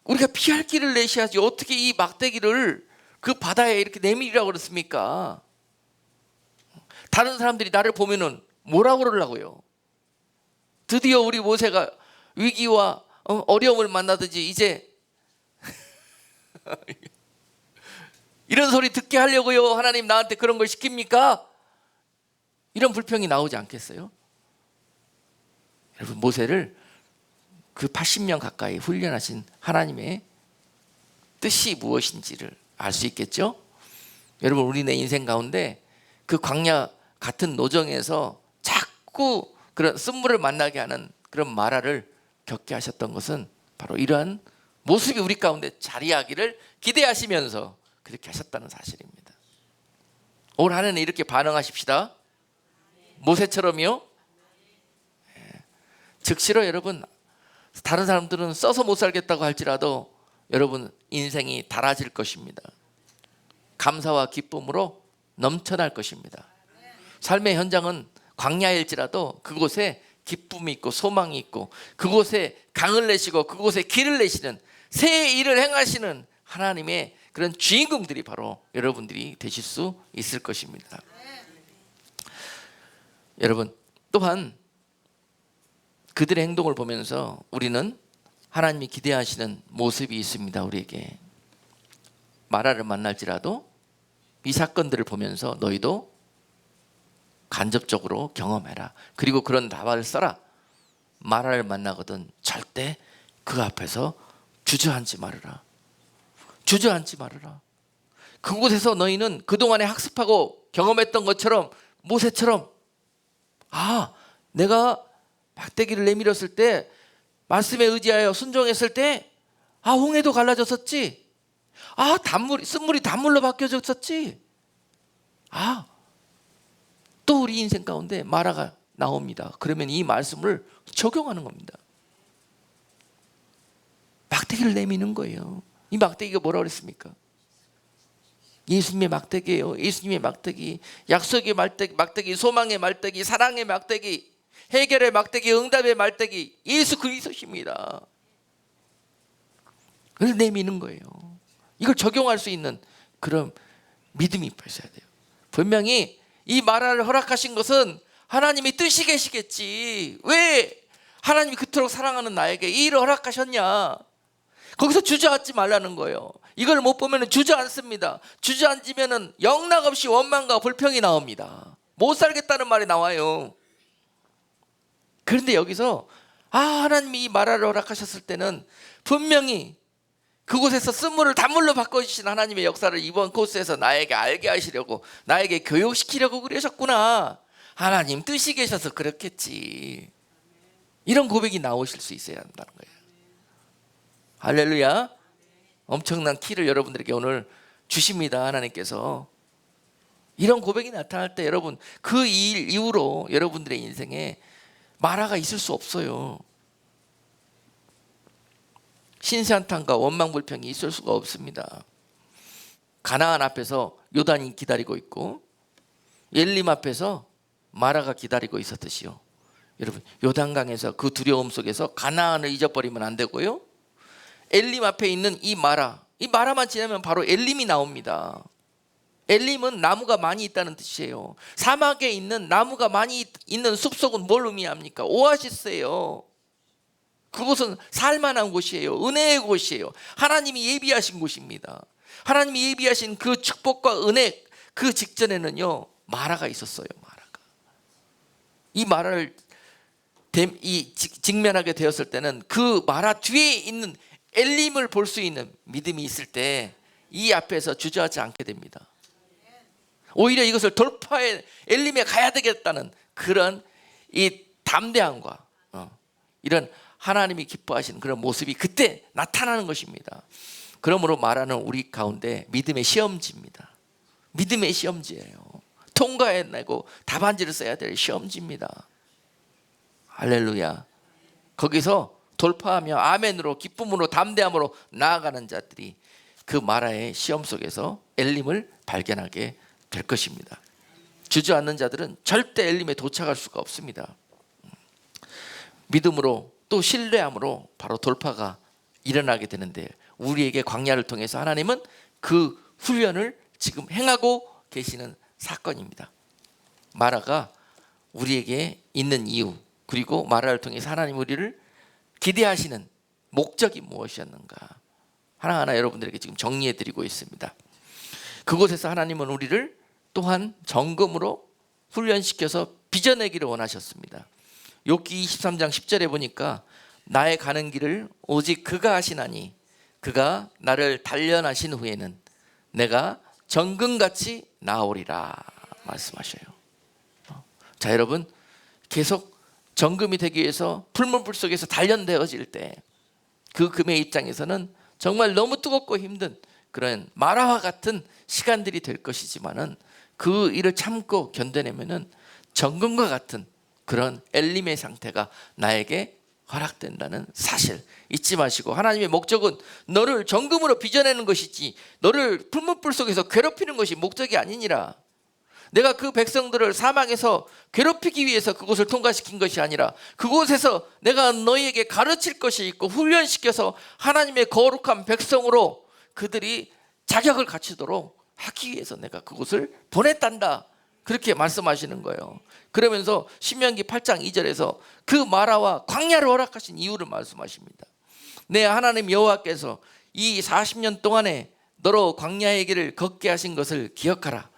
우리가 피할 길을 내셔야지 어떻게 이 막대기를 그 바다에 이렇게 내밀으라고 그랬습니까? 다른 사람들이 나를 보면은 뭐라고 그러려고요? 드디어 우리 모세가 위기와 어려움을 만나든지 이제 이런 소리 듣게 하려고요? 하나님 나한테 그런 걸 시킵니까? 이런 불평이 나오지 않겠어요? 여러분, 모세를 그 80년 가까이 훈련하신 하나님의 뜻이 무엇인지를 알 수 있겠죠? 여러분, 우리네 인생 가운데 그 광야 같은 노정에서 자꾸 그런 쓴물을 만나게 하는 그런 마라를 겪게 하셨던 것은 바로 이러한 모습이 우리 가운데 자리하기를 기대하시면서 그렇게 하셨다는 사실입니다. 올 한 해는 이렇게 반응하십시다. 모세처럼요. 즉시로 여러분, 다른 사람들은 써서 못 살겠다고 할지라도 여러분 인생이 달아질 것입니다. 감사와 기쁨으로 넘쳐날 것입니다. 삶의 현장은 광야일지라도 그곳에 기쁨이 있고 소망이 있고 그곳에 강을 내시고 그곳에 길을 내시는 새 일을 행하시는 하나님의 그런 주인공들이 바로 여러분들이 되실 수 있을 것입니다. 여러분, 또한 그들의 행동을 보면서 우리는 하나님이 기대하시는 모습이 있습니다. 우리에게 마라를 만날지라도 이 사건들을 보면서 너희도 간접적으로 경험해라. 그리고 그런 답을 써라. 마라를 만나거든 절대 그 앞에서 주저앉지 말아라. 주저앉지 말아라. 그곳에서 너희는 그동안에 학습하고 경험했던 것처럼 모세처럼 내가 막대기를 내밀었을 때 말씀에 의지하여 순종했을 때 홍해도 갈라졌었지. 쓴물이 단물로 바뀌어졌었지. 또 우리 인생 가운데 마라가 나옵니다. 그러면 이 말씀을 적용하는 겁니다. 막대기를 내미는 거예요. 이 막대기가 뭐라고 그랬습니까? 예수님의 막대기예요. 예수님의 막대기, 약속의 막대기, 소망의 막대기, 사랑의 막대기, 해결의 막대기, 응답의 막대기, 예수 그리스도십니다. 그걸 내미는 거예요. 이걸 적용할 수 있는 그런 믿음이 있어야 돼요. 분명히 이 마라를 허락하신 것은 하나님이 뜻이 계시겠지. 왜 하나님이 그토록 사랑하는 나에게 이 일을 허락하셨냐? 거기서 주저앉지 말라는 거예요. 이걸 못 보면 주저앉습니다. 주저앉으면 영락없이 원망과 불평이 나옵니다. 못 살겠다는 말이 나와요. 그런데 여기서 하나님이 이 마라를 허락하셨을 때는 분명히 그곳에서 쓴물을 단물로 바꿔주신 하나님의 역사를 이번 코스에서 나에게 알게 하시려고, 나에게 교육시키려고 그러셨구나. 하나님 뜻이 계셔서 그렇겠지. 이런 고백이 나오실 수 있어야 한다는 거예요. 할렐루야. 엄청난 키를 여러분들에게 오늘 주십니다. 하나님께서. 이런 고백이 나타날 때 여러분, 그 일 이후로 여러분들의 인생에 마라가 있을 수 없어요. 신세한탄과 원망불평이 있을 수가 없습니다. 가나안 앞에서 요단이 기다리고 있고 엘림 앞에서 마라가 기다리고 있었듯이요. 여러분, 요단강에서 그 두려움 속에서 가나안을 잊어버리면 안 되고요. 엘림 앞에 있는 이 마라만 지나면 바로 엘림이 나옵니다. 엘림은 나무가 많이 있다는 뜻이에요. 사막에 있는 나무가 많이 있는 숲속은 뭘 의미합니까? 오아시스예요. 그곳은 살만한 곳이에요. 은혜의 곳이에요. 하나님이 예비하신 곳입니다. 하나님이 예비하신 그 축복과 은혜, 그 직전에는요 마라가 있었어요. 마라가. 이 마라를 직면하게 되었을 때는 그 마라 뒤에 있는 엘림을 볼 수 있는 믿음이 있을 때 이 앞에서 주저하지 않게 됩니다. 오히려 이것을 돌파해 엘림에 가야 되겠다는 그런 이 담대함과 이런 하나님이 기뻐하시는 그런 모습이 그때 나타나는 것입니다. 그러므로 마라는 우리 가운데 믿음의 시험지입니다. 믿음의 시험지예요. 통과해내고 답안지를 써야 될 시험지입니다. 할렐루야. 거기서 돌파하며 아멘으로 기쁨으로 담대함으로 나아가는 자들이 그 마라의 시험 속에서 엘림을 발견하게 될 것입니다. 주저앉는 자들은 절대 엘림에 도착할 수가 없습니다. 믿음으로 또 신뢰함으로 바로 돌파가 일어나게 되는데, 우리에게 광야를 통해서 하나님은 그 훈련을 지금 행하고 계시는 사건입니다. 마라가 우리에게 있는 이유, 그리고 마라를 통해서 하나님 우리를 기대하시는 목적이 무엇이었는가 하나하나 여러분들에게 지금 정리해 드리고 있습니다. 그곳에서 하나님은 우리를 또한 정금으로 훈련시켜서 빚어내기를 원하셨습니다. 욥기 23장 10절에 보니까 나의 가는 길을 오직 그가 하시나니 그가 나를 단련하신 후에는 내가 정금같이 나오리라 말씀하셔요. 자, 여러분, 계속 정금이 되기 위해서 풀문불 속에서 단련되어질 때 그 금의 입장에서는 정말 너무 뜨겁고 힘든 그런 마라와 같은 시간들이 될 것이지만은 그 일을 참고 견뎌내면은 정금과 같은 그런 엘림의 상태가 나에게 허락된다는 사실 잊지 마시고, 하나님의 목적은 너를 정금으로 빚어내는 것이지 너를 풀문불 속에서 괴롭히는 것이 목적이 아니니라. 내가 그 백성들을 사망에서 괴롭히기 위해서 그곳을 통과시킨 것이 아니라 그곳에서 내가 너희에게 가르칠 것이 있고 훈련시켜서 하나님의 거룩한 백성으로 그들이 자격을 갖추도록 하기 위해서 내가 그곳을 보냈단다, 그렇게 말씀하시는 거예요. 그러면서 신명기 8장 2절에서 그 마라와 광야를 허락하신 이유를 말씀하십니다. 내 하나님 여호와께서 이 40년 동안에 너로 광야의 길을 걷게 하신 것을 기억하라.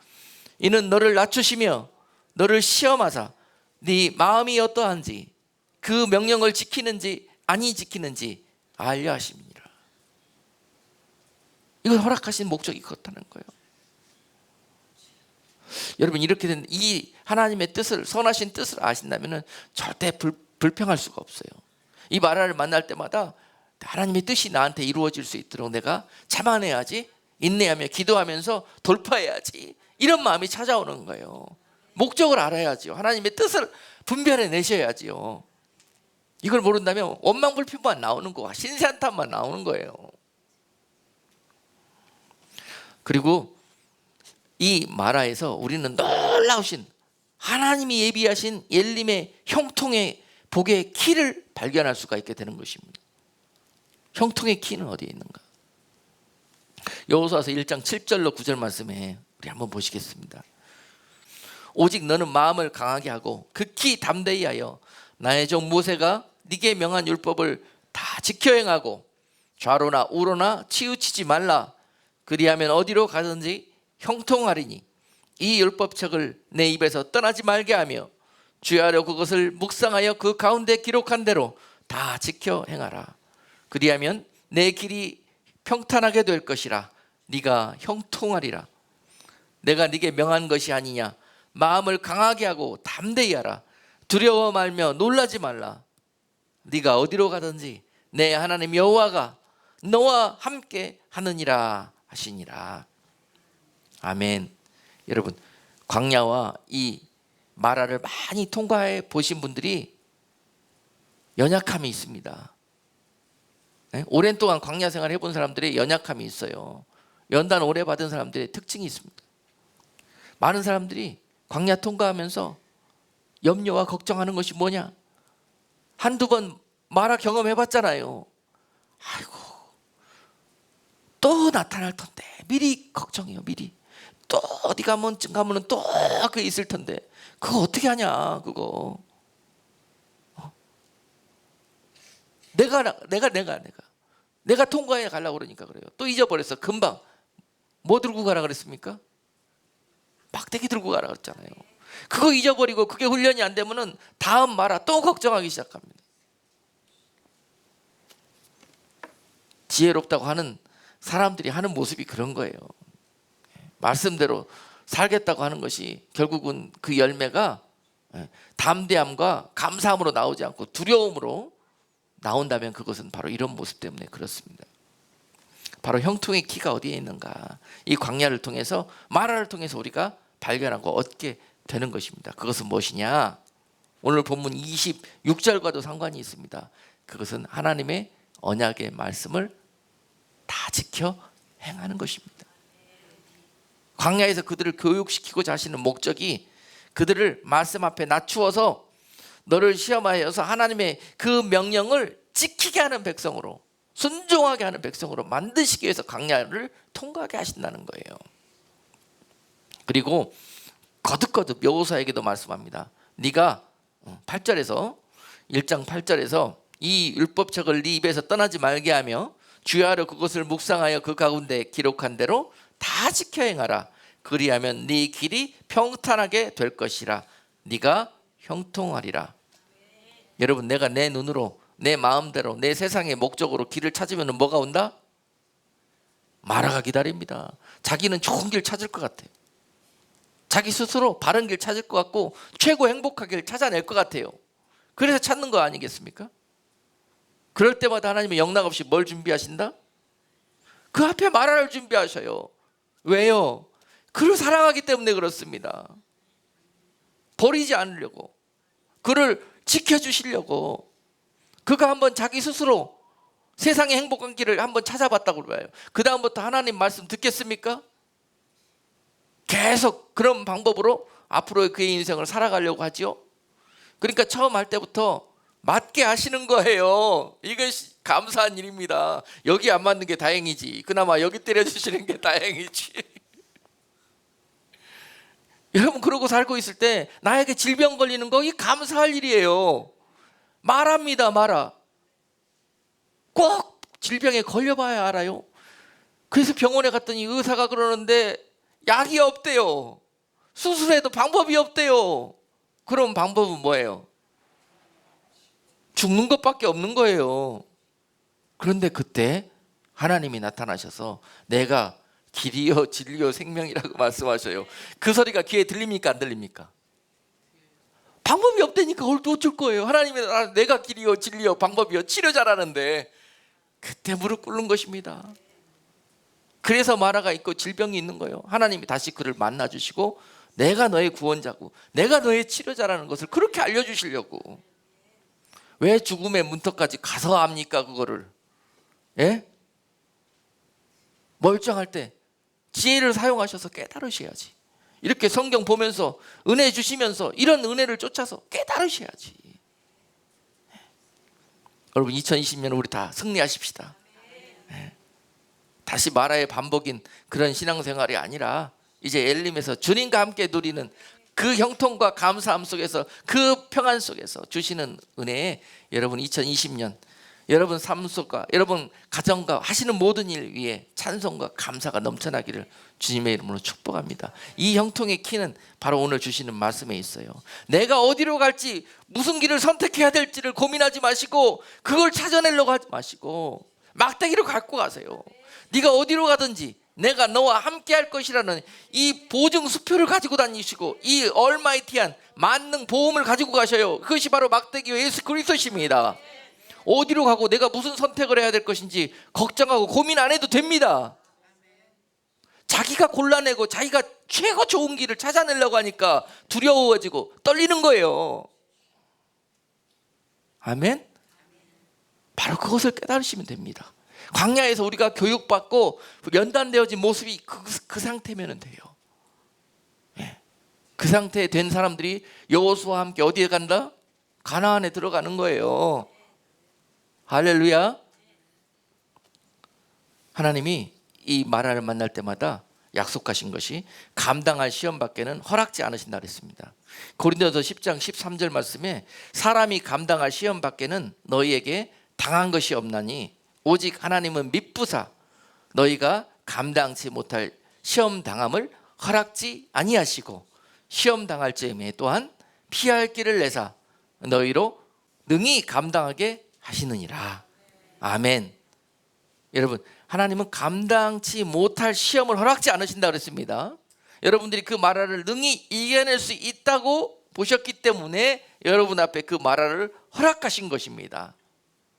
이는 너를 낮추시며 너를 시험하사 네 마음이 어떠한지 그 명령을 지키는지 아니 지키는지 알려 하심이니라. 이걸 허락하신 목적이 그렇다는 거예요. 여러분, 이렇게 된 이 하나님의 뜻을, 선하신 뜻을 아신다면 절대 불평할 수가 없어요. 이 마라를 만날 때마다 하나님의 뜻이 나한테 이루어질 수 있도록 내가 참아내야지, 인내하며 기도하면서 돌파해야지, 이런 마음이 찾아오는 거예요. 목적을 알아야지요. 하나님의 뜻을 분별해 내셔야지요. 이걸 모른다면 원망불평만 나오는 거야. 신세한탄만 나오는 거예요. 그리고 이 마라에서 우리는 놀라우신 하나님이 예비하신 엘림의 형통의 복의 키를 발견할 수가 있게 되는 것입니다. 형통의 키는 어디에 있는가? 여호수아서 1장 7절로 9절 말씀에 우리 한번 보시겠습니다. 오직 너는 마음을 강하게 하고 극히 담대히 하여 나의 종 모세가 네게 명한 율법을 다 지켜 행하고 좌로나 우로나 치우치지 말라. 그리하면 어디로 가든지 형통하리니 이 율법책을 내 입에서 떠나지 말게 하며 주야로 그것을 묵상하여 그 가운데 기록한 대로 다 지켜 행하라. 그리하면 내 길이 평탄하게 될 것이라. 네가 형통하리라. 내가 네게 명한 것이 아니냐. 마음을 강하게 하고 담대히 하라. 두려워 말며 놀라지 말라. 네가 어디로 가든지 내 하나님 여호와가 너와 함께 하느니라 하시니라. 아멘. 여러분, 광야와 이 마라를 많이 통과해 보신 분들이 연약함이 있습니다. 네? 오랜 동안 광야 생활 해본 사람들의 연약함이 있어요. 연단 오래 받은 사람들의 특징이 있습니다. 많은 사람들이 광야 통과하면서 염려와 걱정하는 것이 뭐냐? 한두 번 마라 경험해봤잖아요. 아이고, 또 나타날 텐데 미리 걱정해요. 미리 또 어디 가면쯤 가면은 또 그 있을 텐데 그거 어떻게 하냐? 그거 내가 통과해 가려고 그러니까 그래요. 또 잊어버렸어. 금방 뭐 들고 가라 그랬습니까? 막대기 들고 가라 그랬잖아요. 그거 잊어버리고 그게 훈련이 안 되면은 다음 마라 또 걱정하기 시작합니다. 지혜롭다고 하는 사람들이 하는 모습이 그런 거예요. 말씀대로 살겠다고 하는 것이 결국은 그 열매가 담대함과 감사함으로 나오지 않고 두려움으로 나온다면 그것은 바로 이런 모습 때문에 그렇습니다. 바로 형통의 키가 어디에 있는가? 이 광야를 통해서, 마라를 통해서 우리가 발견하고 얻게 되는 것입니다. 그것은 무엇이냐? 오늘 본문 26절과도 상관이 있습니다. 그것은 하나님의 언약의 말씀을 다 지켜 행하는 것입니다. 광야에서 그들을 교육시키고자 하시는 목적이 그들을 말씀 앞에 낮추어서 너를 시험하여서 하나님의 그 명령을 지키게 하는 백성으로, 순종하게 하는 백성으로 만드시기 위해서 광야를 통과하게 하신다는 거예요. 그리고 거듭거듭 여호수아에게도 말씀합니다. 네가 8절에서 1장 8절에서 이 율법책을 네 입에서 떠나지 말게 하며 주야로 그것을 묵상하여 그 가운데 기록한 대로 다 지켜 행하라. 그리하면 네 길이 평탄하게 될 것이라. 네가 형통하리라. 여러분, 내가 내 눈으로, 내 마음대로, 내 세상의 목적으로 길을 찾으면 뭐가 온다? 마라가 기다립니다. 자기는 좋은 길 찾을 것 같아요. 자기 스스로 바른 길 찾을 것 같고 최고 행복하길 찾아낼 것 같아요. 그래서 찾는 거 아니겠습니까? 그럴 때마다 하나님은 영락없이 뭘 준비하신다? 그 앞에 마라를 준비하셔요. 왜요? 그를 사랑하기 때문에 그렇습니다. 버리지 않으려고, 그를 지켜주시려고. 그가 한번 자기 스스로 세상의 행복한 길을 한번 찾아봤다고 그래요. 그 다음부터 하나님 말씀 듣겠습니까? 계속 그런 방법으로 앞으로의 그의 인생을 살아가려고 하지요. 그러니까 처음 할 때부터 맞게 하시는 거예요. 이것이 감사한 일입니다. 여기 안 맞는 게 다행이지. 그나마 여기 때려주시는 게 다행이지. 여러분, 그러고 살고 있을 때 나에게 질병 걸리는 거, 이 감사할 일이에요. 말합니다. 마라. 꼭 질병에 걸려봐야 알아요. 그래서 병원에 갔더니 의사가 그러는데 약이 없대요. 수술해도 방법이 없대요. 그럼 방법은 뭐예요? 죽는 것밖에 없는 거예요. 그런데 그때 하나님이 나타나셔서 내가 길이요 진리요 생명이라고 말씀하셔요. 그 소리가 귀에 들립니까 안 들립니까? 방법이 없다니까 어쩔 거예요. 하나님이 내가 길이요 진리요 방법이요 치료자라는데 그때 무릎 꿇는 것입니다. 그래서 마라가 있고 질병이 있는 거예요. 하나님이 다시 그를 만나주시고 내가 너의 구원자고 내가 너의 치료자라는 것을 그렇게 알려주시려고. 왜 죽음의 문턱까지 가서 합니까 그거를? 예? 멀쩡할 때 지혜를 사용하셔서 깨달으셔야지. 이렇게 성경 보면서 은혜 주시면서 이런 은혜를 쫓아서 깨달으셔야지. 여러분, 2020년 우리 다 승리하십시다. 다시 마라의 반복인 그런 신앙생활이 아니라 이제 엘림에서 주님과 함께 누리는 그 형통과 감사함 속에서, 그 평안 속에서 주시는 은혜에 여러분 2020년 여러분 삶 속과 여러분 가정과 하시는 모든 일 위에 찬송과 감사가 넘쳐나기를 주님의 이름으로 축복합니다. 이 형통의 키는 바로 오늘 주시는 말씀에 있어요. 내가 어디로 갈지, 무슨 길을 선택해야 될지를 고민하지 마시고 그걸 찾아내려고 하지 마시고 막대기로 갖고 가세요. 네가 어디로 가든지 내가 너와 함께 할 것이라는 이 보증 수표를 가지고 다니시고 이 얼마이티한 만능 보험을 가지고 가셔요. 그것이 바로 막대기와 예수 그리스도십니다. 어디로 가고 내가 무슨 선택을 해야 될 것인지 걱정하고 고민 안 해도 됩니다. 자기가 골라내고 자기가 최고 좋은 길을 찾아내려고 하니까 두려워지고 떨리는 거예요. 아멘? 바로 그것을 깨달으시면 됩니다. 광야에서 우리가 교육받고 연단되어진 모습이 그 상태면 돼요. 그 상태 된 사람들이 여호수아와 함께 어디에 간다? 가나안에 들어가는 거예요. 할렐루야. 하나님이 이 마라를 만날 때마다 약속하신 것이 감당할 시험 밖에는 허락지 않으신다 그랬습니다. 고린도서 10장 13절 말씀에 사람이 감당할 시험 밖에는 너희에게 당한 것이 없나니 오직 하나님은 미쁘사 너희가 감당치 못할 시험 당함을 허락지 아니하시고 시험 당할 즈음에 또한 피할 길을 내사 너희로 능히 감당하게 하시느니라. 아멘. 여러분, 하나님은 감당치 못할 시험을 허락지 않으신다 그랬습니다. 여러분들이 그 마라를 능히 이겨낼 수 있다고 보셨기 때문에 여러분 앞에 그 마라를 허락하신 것입니다.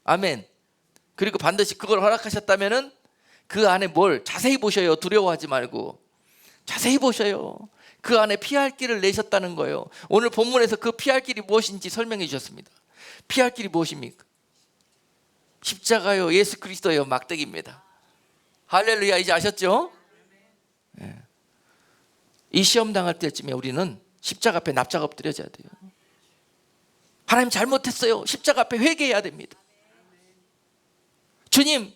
아멘. 그리고 반드시 그걸 허락하셨다면은 그 안에 뭘 자세히 보셔요. 두려워하지 말고 자세히 보셔요. 그 안에 피할 길을 내셨다는 거예요. 오늘 본문에서 그 피할 길이 무엇인지 설명해 주셨습니다. 피할 길이 무엇입니까? 십자가요, 예수 그리스도요, 막대기입니다. 할렐루야. 이제 아셨죠? 네. 이 시험 당할 때쯤에 우리는 십자가 앞에 납작 엎드려져야 돼요. 하나님 잘못했어요. 십자가 앞에 회개해야 됩니다. 주님,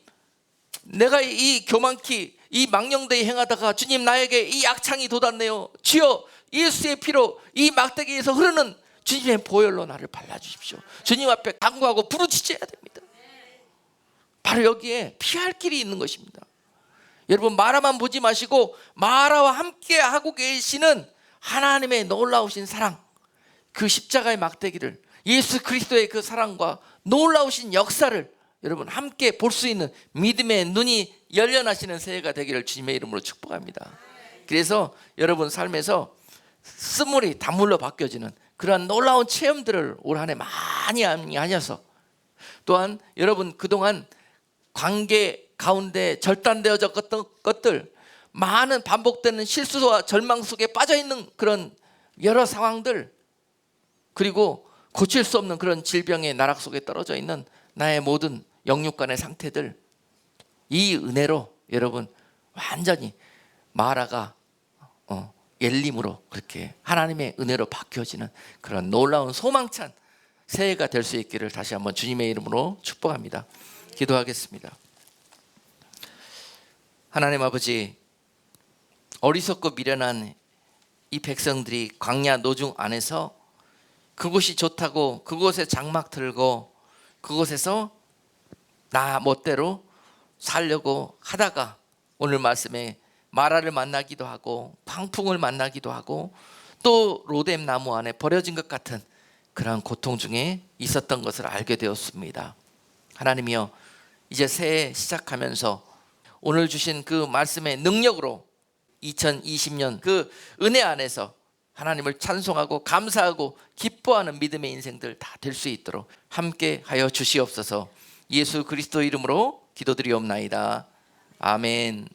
내가 이 교만키, 이 망령되이 행하다가 주님 나에게 이 악창이 돋았네요. 주여, 예수의 피로 이 막대기에서 흐르는 주님의 보혈로 나를 발라주십시오. 주님 앞에 간구하고 부르짖어야 됩니다. 바로 여기에 피할 길이 있는 것입니다. 여러분, 마라만 보지 마시고 마라와 함께 하고 계시는 하나님의 놀라우신 사랑, 그 십자가의 막대기를, 예수 그리스도의 그 사랑과 놀라우신 역사를 여러분 함께 볼 수 있는 믿음의 눈이 열려나시는 새해가 되기를 주님의 이름으로 축복합니다. 그래서 여러분 삶에서 쓴물이 단물로 바뀌어지는 그러한 놀라운 체험들을 올 한 해 많이 하셔서, 또한 여러분 그동안 관계 가운데 절단되어졌던 것들, 많은 반복되는 실수와 절망 속에 빠져있는 그런 여러 상황들, 그리고 고칠 수 없는 그런 질병의 나락 속에 떨어져 있는 나의 모든 영육간의 상태들, 이 은혜로 여러분 완전히 마라가 엘림으로 그렇게 하나님의 은혜로 바뀌어지는 그런 놀라운 소망찬 새해가 될 수 있기를 다시 한번 주님의 이름으로 축복합니다. 기도하겠습니다. 하나님 아버지, 어리석고 미련한 이 백성들이 광야 노중 안에서 그곳이 좋다고 그곳에 장막 들고 그곳에서 나 멋대로 살려고 하다가 오늘 말씀에 마라를 만나기도 하고 광풍을 만나기도 하고 또 로뎀 나무 안에 버려진 것 같은 그런 고통 중에 있었던 것을 알게 되었습니다. 하나님이여, 이제 새해 시작하면서 오늘 주신 그 말씀의 능력으로 2020년 그 은혜 안에서 하나님을 찬송하고 감사하고 기뻐하는 믿음의 인생들 다 될 수 있도록 함께 하여 주시옵소서. 예수 그리스도 이름으로 기도드리옵나이다. 아멘.